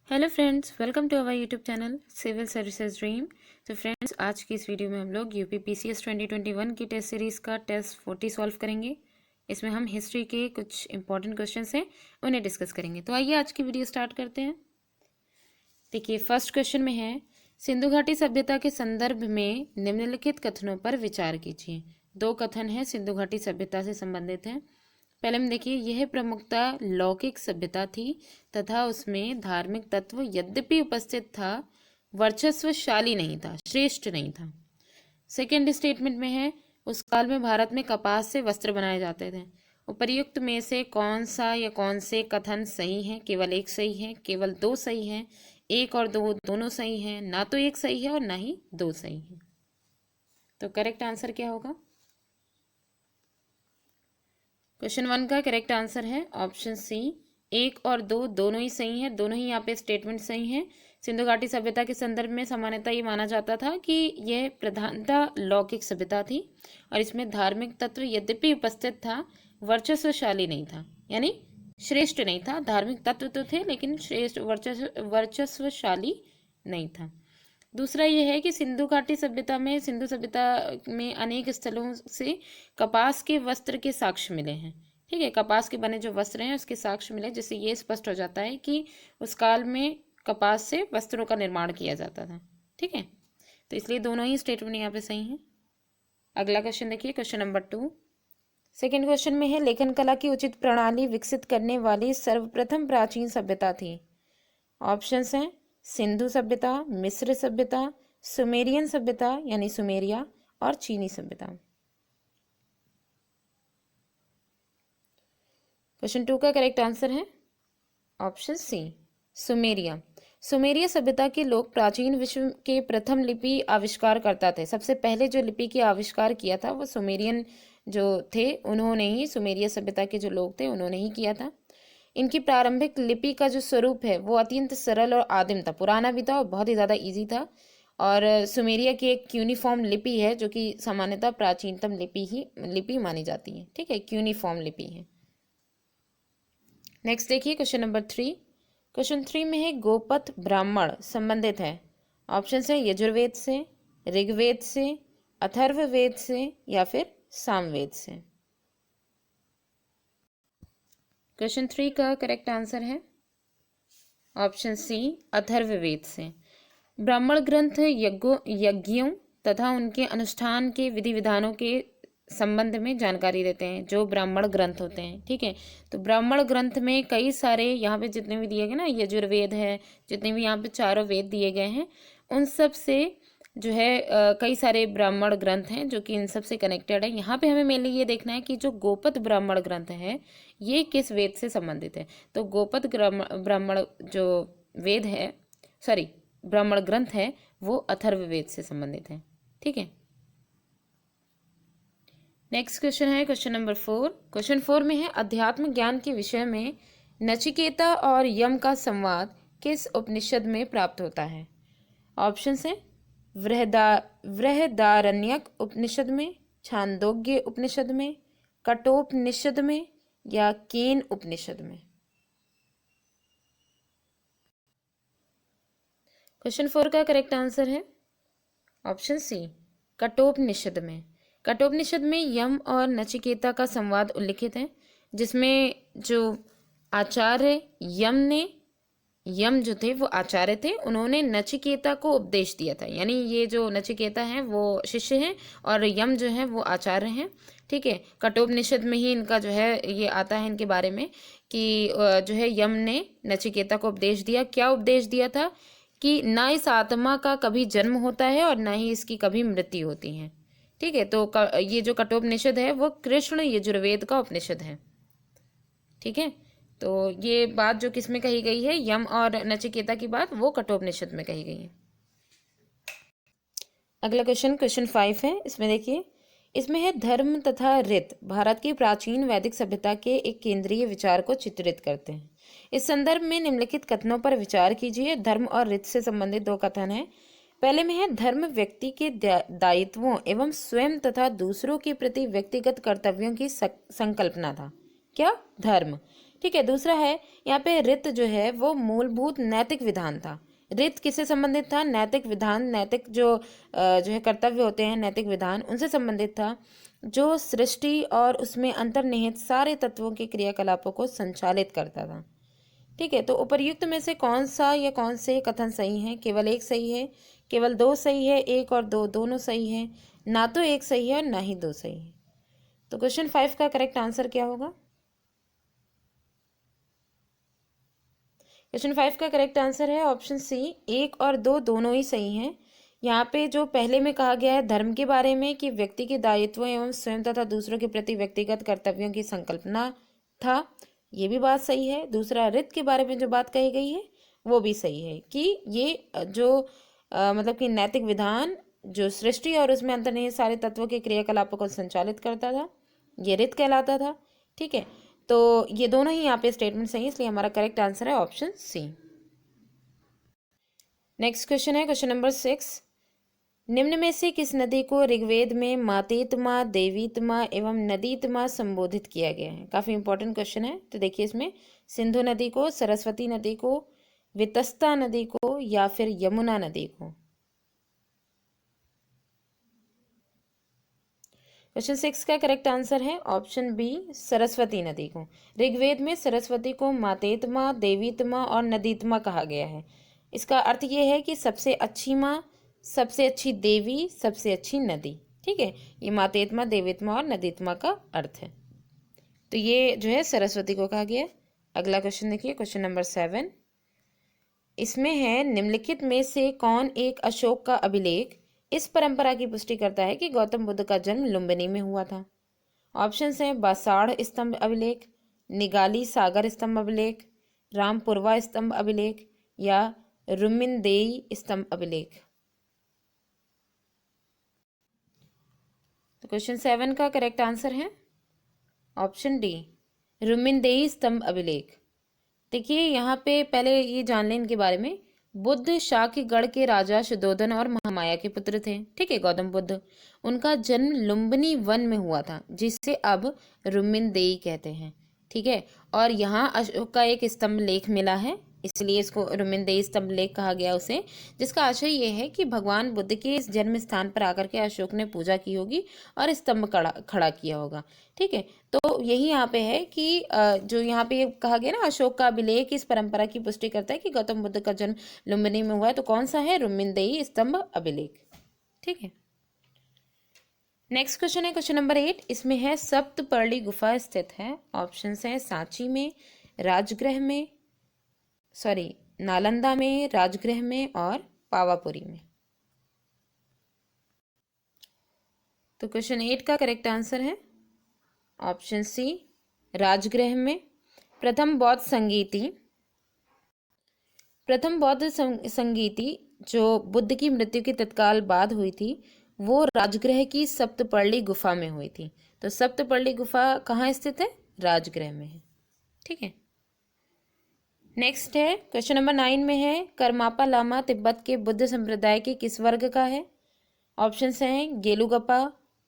Hello friends, welcome to our YouTube channel civil services dream. तो friends, आज की इस वीडियो में हम लोग यूपी पीसीएस 2021 की टेस्ट सीरीज़ का टेस्ट 40 सॉल्व करेंगे। इसमें हम हिस्ट्री के कुछ इंपॉर्टेंट क्वेश्चंस हैं, उन्हें डिस्कस करेंगे। तो आइए आज की वीडियो स्टार्ट करते हैं। देखिए, फर्स्ट क्वेश्चन में है, सिंधु घाटी सभ्यता के संदर्भ में निम्नलिखित कथनों पर विचार कीजिए। दो कथन हैं सिंधु घाटी सभ्यता से संबंधित हैं। पहले में देखिए, यह प्रमुखतः लौकिक सभ्यता थी तथा उसमें धार्मिक तत्व यद्यपि उपस्थित था, वर्चस्वशाली नहीं था, श्रेष्ठ नहीं था। सेकेंड स्टेटमेंट में है, उस काल में भारत में कपास से वस्त्र बनाए जाते थे। उपर्युक्त में से कौन सा या कौन से कथन सही है? केवल एक सही है, केवल दो सही है, एक और दो दोनों सही हैं, ना तो एक सही है और ना ही दो सही है। तो करेक्ट आंसर क्या होगा? क्वेश्चन 1 का करेक्ट आंसर है ऑप्शन सी, एक और दो दोनों ही सही हैं। दोनों ही यहाँ पे स्टेटमेंट सही हैं। सिंधु घाटी सभ्यता के संदर्भ में सामान्यतः ये माना जाता था कि यह प्रधानतः लौकिक सभ्यता थी और इसमें धार्मिक तत्व यद्यपि उपस्थित था, वर्चस्वशाली नहीं था, यानी श्रेष्ठ नहीं था। धार्मिक तत्व तो थे लेकिन श्रेष्ठ वर्चस्वशाली नहीं था। दूसरा ये है कि सिंधु सभ्यता में अनेक स्थलों से कपास के वस्त्र के साक्ष्य मिले हैं। ठीक है, कपास के बने जो वस्त्र हैं उसके साक्ष्य मिले, जिससे ये स्पष्ट हो जाता है कि उस काल में कपास से वस्त्रों का निर्माण किया जाता था। ठीक है, तो इसलिए दोनों ही स्टेटमेंट यहाँ पे सही हैं। अगला क्वेश्चन देखिए, क्वेश्चन नंबर 2। सेकेंड क्वेश्चन में है, लेखन कला की उचित प्रणाली विकसित करने वाली सर्वप्रथम प्राचीन सभ्यता थी। ऑप्शंस हैं सिंधु सभ्यता, मिस्र सभ्यता, सुमेरियन सभ्यता यानी सुमेरिया और चीनी सभ्यता। क्वेश्चन 2 का करेक्ट आंसर है ऑप्शन सी, सुमेरिया। सुमेरिया सभ्यता के लोग प्राचीन विश्व के प्रथम लिपि आविष्कार करता थे। सबसे पहले जो लिपि की आविष्कार किया था वो सुमेरियन जो थे उन्होंने ही, सुमेरिया सभ्यता के जो लोग थे उन्होंने ही किया था। इनकी प्रारंभिक लिपि का जो स्वरूप है वो अत्यंत सरल और आदिम था, पुराना भी था और बहुत ही ज़्यादा इजी था। और सुमेरिया की एक क्यूनिफॉर्म लिपि है जो कि सामान्यतः प्राचीनतम लिपि मानी जाती है। ठीक है, क्यूनिफॉर्म लिपि है। नेक्स्ट देखिए, क्वेश्चन नंबर 3। क्वेश्चन 3 में है, गोपथ ब्राह्मण संबंधित है। ऑप्शन है यजुर्वेद से, ऋग्वेद से, अथर्ववेद से या फिर सामवेद से। क्वेश्चन 3 का करेक्ट आंसर है ऑप्शन सी, अथर्ववेद से। ब्राह्मण ग्रंथ यज्ञों तथा उनके अनुष्ठान के विधि विधानों के संबंध में जानकारी देते हैं, जो ब्राह्मण ग्रंथ होते हैं। ठीक है, तो ब्राह्मण ग्रंथ में कई सारे यहाँ पे जितने भी दिए गए ना, यजुर्वेद है, जितने भी यहाँ पे चारों वेद दिए गए हैं, उन सब से जो है कई सारे ब्राह्मण ग्रंथ हैं जो कि इन सब से कनेक्टेड है। यहाँ पे हमें मेनली ये देखना है कि जो गोपथ ब्राह्मण ग्रंथ है ये किस वेद से संबंधित है। तो गोपथ ब्राह्मण जो वेद है, सॉरी ब्राह्मण ग्रंथ है, वो अथर्ववेद से संबंधित है। ठीक है, नेक्स्ट क्वेश्चन है क्वेश्चन नंबर 4। क्वेश्चन 4 में है, अध्यात्म ज्ञान के विषय में नचिकेता और यम का संवाद किस उपनिषद में प्राप्त होता है। ऑप्शन है बृहदारण्यक उपनिषद में, छांदोग्य उपनिषद में, कठोपनिषद में या केन उपनिषद में। क्वेश्चन 4 का करेक्ट आंसर है ऑप्शन सी, कठोपनिषद में। कठोपनिषद में यम और नचिकेता का संवाद उल्लिखित है, जिसमें जो आचार्य यम जो थे वो आचार्य थे, उन्होंने नचिकेता को उपदेश दिया था। यानी ये जो नचिकेता हैं वो शिष्य हैं और यम जो है वो आचार्य हैं। ठीक है, कठोपनिषद में ही इनका जो है ये आता है इनके बारे में कि जो है यम ने नचिकेता को उपदेश दिया। क्या उपदेश दिया था? कि ना इस आत्मा का कभी जन्म होता है और ना ही इसकी कभी मृत्यु होती है। ठीक है, तो ये जो कठोपनिषद है वो कृष्ण यजुर्वेद का उपनिषद है। ठीक है, तो ये बात जो किस में कही गई है, यम और नचिकेता की बात, वो कठोपनिषद में कही गई है। अगला क्वेश्चन क्वेश्चन 5 है। इसमें देखिए, इसमें है, धर्म तथा रीत भारत की प्राचीन वैदिक सभ्यता के एक केंद्रीय विचार को चित्रित करते हैं। इस संदर्भ में निम्नलिखित कथनों पर विचार कीजिए। धर्म और रीत से संबंधित दो कथन हैं। पहले में है, धर्म व्यक्ति के दायित्वों एवं स्वयं तथा दूसरों के प्रति व्यक्तिगत कर्तव्यों की संकल्पना था। क्या? धर्म ठीक है। दूसरा है यहाँ पे रित जो है वो मूलभूत नैतिक विधान था। रित किससे संबंधित था? नैतिक विधान, नैतिक जो है कर्तव्य होते हैं, नैतिक विधान, उनसे संबंधित था, जो सृष्टि और उसमें अंतर्निहित सारे तत्वों के क्रियाकलापों को संचालित करता था। ठीक है। तो उपर्युक्त में से कौन सा या कौन से कथन सही है? केवल एक सही है, केवल दो सही है, एक और दो दोनों सही है, ना तो एक सही है और ना ही दो सही है। तो क्वेश्चन 5 का करेक्ट आंसर क्या होगा? क्वेश्चन 5 का करेक्ट आंसर है ऑप्शन सी, एक और दो दोनों ही सही हैं। यहाँ पे जो पहले में कहा गया है धर्म के बारे में कि व्यक्ति के दायित्व एवं स्वयं तथा दूसरों के प्रति व्यक्तिगत कर्तव्यों की संकल्पना था, ये भी बात सही है। दूसरा रित के बारे में जो बात कही गई है वो भी सही है कि ये जो मतलब कि नैतिक विधान जो सृष्टि और उसमें अंतर्निहित सारे तत्वों के क्रियाकलापों को संचालित करता था, ये रित कहलाता था। ठीक है। तो ये दोनों ही यहाँ पे स्टेटमेंट सही है, इसलिए हमारा करेक्ट आंसर है ऑप्शन सी। नेक्स्ट क्वेश्चन है क्वेश्चन नंबर 6। निम्न में से किस नदी को ऋग्वेद में मातेतमा, देवीतमा एवं नदीतमा संबोधित किया गया है? काफी इंपॉर्टेंट क्वेश्चन है। तो देखिए इसमें सिंधु नदी को, सरस्वती नदी को, वितस्ता नदी को या फिर यमुना नदी को। क्वेश्चन 6 का करेक्ट आंसर है ऑप्शन बी, सरस्वती नदी को। ऋग्वेद में सरस्वती को मातेतमा, देवीतमा और नदीतमा कहा गया है। इसका अर्थ ये है कि सबसे अच्छी माँ, सबसे अच्छी देवी, सबसे अच्छी नदी। ठीक है, ये मातेतमा, देवीतमा और नदीतमा का अर्थ है। तो ये जो है सरस्वती को कहा गया है। अगला क्वेश्चन देखिए क्वेश्चन नंबर 7। इसमें है निम्नलिखित में से कौन एक अशोक का अभिलेख इस परंपरा की पुष्टि करता है कि गौतम बुद्ध का जन्म लुम्बिनी में हुआ था? ऑप्शंस हैं बासाड़ स्तंभ अभिलेख, निगाली सागर स्तंभ अभिलेख, रामपुरवा स्तंभ अभिलेख या रुमिनदेई स्तंभ अभिलेख। तो क्वेश्चन 7 का करेक्ट आंसर है ऑप्शन डी, रुमिनदेई स्तंभ अभिलेख। देखिए यहाँ पे पहले ये जान लें इनके बारे में। बुद्ध शाक्यगढ़ के राजा शुद्धोधन और महामाया के पुत्र थे। ठीक है, गौतम बुद्ध, उनका जन्म लुम्बिनी वन में हुआ था, जिसे अब रुमिनदेई कहते हैं। ठीक है, और यहाँ अशोक का एक स्तंभ लेख मिला है, इसलिए इसको रुमिनदेई स्तंभ लेख कहा गया उसे, जिसका आशय ये है कि भगवान बुद्ध के इस जन्म स्थान पर आकर के अशोक ने पूजा की होगी और स्तंभ खड़ा किया होगा। ठीक है, तो यही यहाँ पे है कि जो यहाँ पे कहा गया ना अशोक का अभिलेख इस परंपरा की पुष्टि करता है कि गौतम बुद्ध का जन्म लुम्बिनी में हुआ है। तो कौन सा है? रुमिनदेई स्तंभ अभिलेख। ठीक है। नेक्स्ट क्वेश्चन है क्वेश्चन नंबर 8। इसमें है सप्तपर्णी गुफा स्थित है। ऑप्शंस हैं सांची में, राजगृह में, नालंदा में, राजगृह में और पावापुरी में। तो क्वेश्चन 8 का करेक्ट आंसर है ऑप्शन सी, राजगृह में। प्रथम बौद्ध संगीति जो बुद्ध की मृत्यु के तत्काल बाद हुई थी वो राजगृह की सप्तपर्णी गुफा में हुई थी। तो सप्तपर्णी गुफा कहाँ स्थित है? राजगृह में है। ठीक है। नेक्स्ट है क्वेश्चन नंबर 9 में है करमापा लामा तिब्बत के बुद्ध संप्रदाय के किस वर्ग का है? ऑप्शंस हैं गेलुगपा,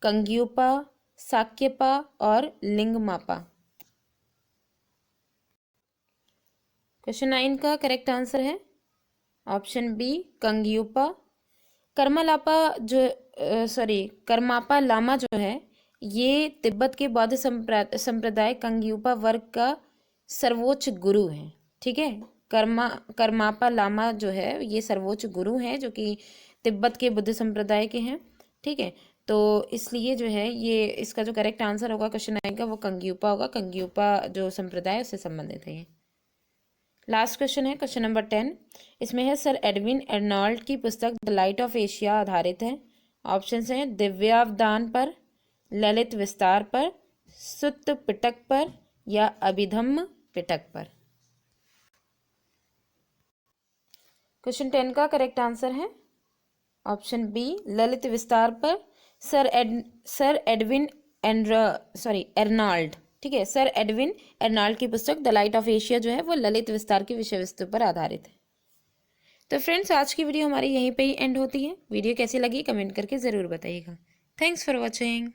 कंग्यूपा, साक्यपा और लिंगमापा। क्वेश्चन 9 का करेक्ट आंसर है ऑप्शन बी, कंग्यूपा। करमापा लामा जो है ये तिब्बत के बौद्ध संप्रदाय कंग्यूपा वर्ग का सर्वोच्च गुरु है। ठीक है, करमापा लामा जो है ये सर्वोच्च गुरु है जो कि तिब्बत के बुद्ध संप्रदाय के हैं। ठीक है, तो इसलिए जो है ये इसका जो करेक्ट आंसर होगा क्वेश्चन 9 का वो कंग्यूपा होगा। कंग्यूपा जो संप्रदाय उससे संबंधित है ये। लास्ट क्वेश्चन है क्वेश्चन नंबर 10। इसमें है सर एडविन अर्नॉल्ड की पुस्तक द लाइट ऑफ एशिया आधारित है। ऑप्शंस हैं दिव्यावदान पर, ललित विस्तार पर, सुत्त पिटक पर या अभिधम्म पिटक पर। क्वेश्चन 10 का करेक्ट आंसर है ऑप्शन बी, ललित विस्तार पर। सर एडविन एर्नाल्ड, ठीक है, सर एडविन एर्नाल्ड की पुस्तक द लाइट ऑफ एशिया जो है वो ललित विस्तार की विषय वस्तु पर आधारित है। तो फ्रेंड्स आज की वीडियो हमारी यहीं पे ही एंड होती है। वीडियो कैसी लगी कमेंट करके ज़रूर बताइएगा। Thanks for watching.